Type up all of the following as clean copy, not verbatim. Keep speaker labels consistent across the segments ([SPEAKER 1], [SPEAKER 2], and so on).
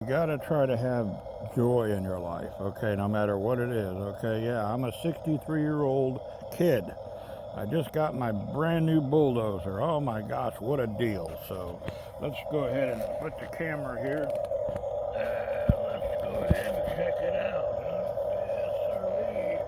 [SPEAKER 1] You gotta try to have joy in your life, okay, no matter what it is, okay? Yeah, I'm a 63-year-old kid. I just got my brand new bulldozer. Oh my gosh, what a deal. So let's go ahead and put the camera here. Let's go ahead and check it out. Yes, sirree.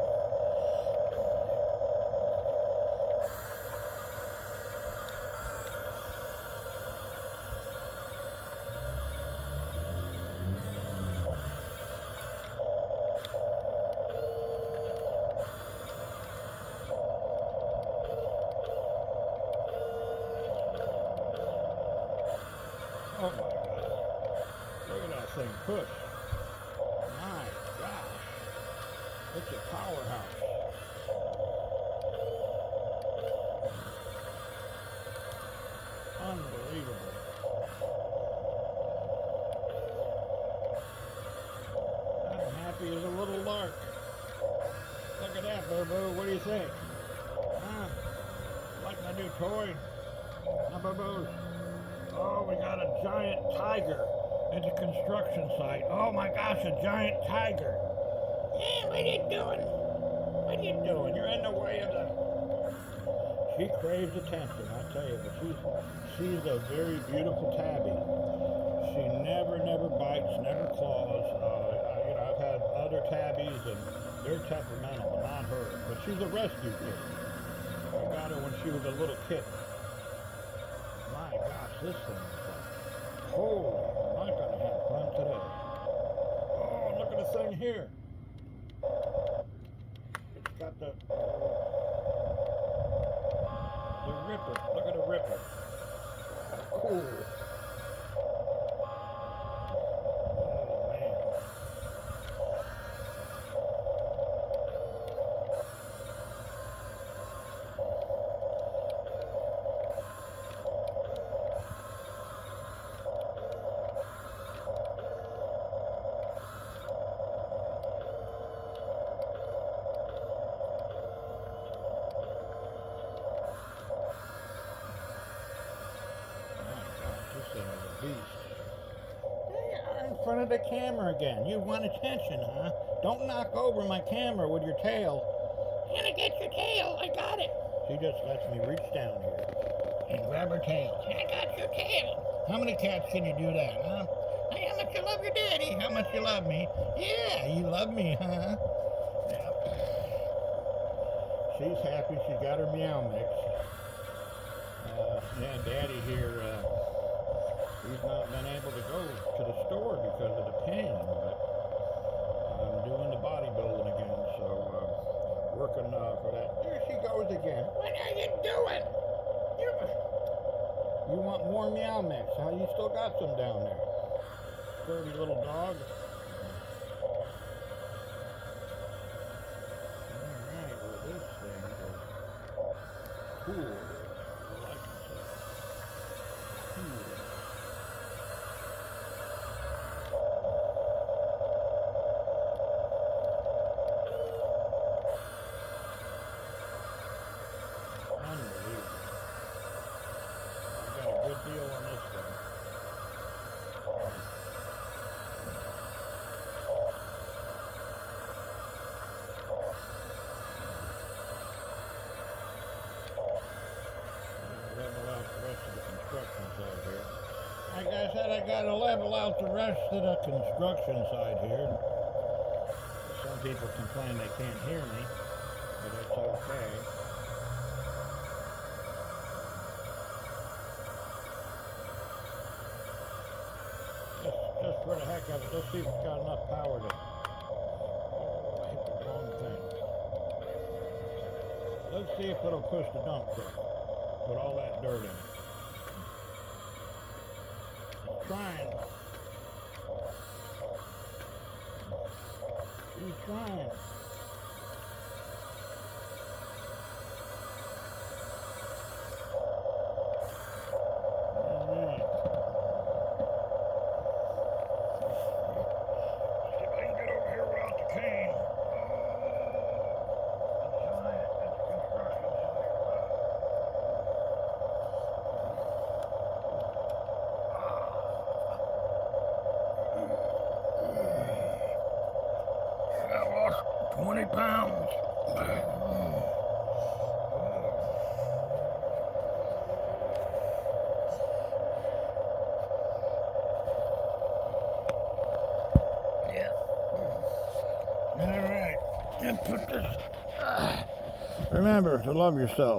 [SPEAKER 1] Oh my God. Look at that thing push. My gosh. It's a powerhouse. Unbelievable. I'm happy as a little lark. Look at that, Boo-Boo. What do you think? Huh? Like my new toy? Huh, Boo-Boo? Oh, we got a giant tiger at the construction site. Oh my gosh, a giant tiger. Yeah, what are you doing? What are you doing? You're in the way of the... She craves attention, I tell you, but she's a very beautiful tabby. She never bites, never claws. I've had other tabbies and they're temperamental, not her. But she's a rescue kitten. I got her when she was a little kitten. My gosh, this thing is like, holy, am I gonna have fun today? Oh, look at the thing here. It's got the ripper. Look at the ripper. Cool. Oh man. This thing is a beast. There you are in front of the camera again. You want attention, huh? Don't knock over my camera with your tail. I'm gonna get your tail. I got it. She just lets me reach down here and grab her tail. I got your tail. How many cats can you do that, huh? Hey, how much you love your daddy? How much you love me? Yeah, you love me, huh? Yep. She's happy. She got her meow mix. Yeah, Daddy here, he's not been able to go to the store because of the pain, but I'm doing the bodybuilding again, so working for that. There she goes again. What are you doing? You want more meow mix, huh? You still got some down there. Dirty little dog. Alright, well this thing is cool. Unbelievable. I got a good deal on this one. Level out the rest of the construction side here. Like I said, I gotta level out the rest of the construction side here. Some people complain they can't hear me, but it's okay. Just for the heck of it, let's see if it's got enough power to... Oh, I hit the wrong thing. Let's see if it'll push the dump truck. Put all that dirt in it. It's trying. She's trying. 20 pounds. Yeah. All right. And put this. Remember to love yourself.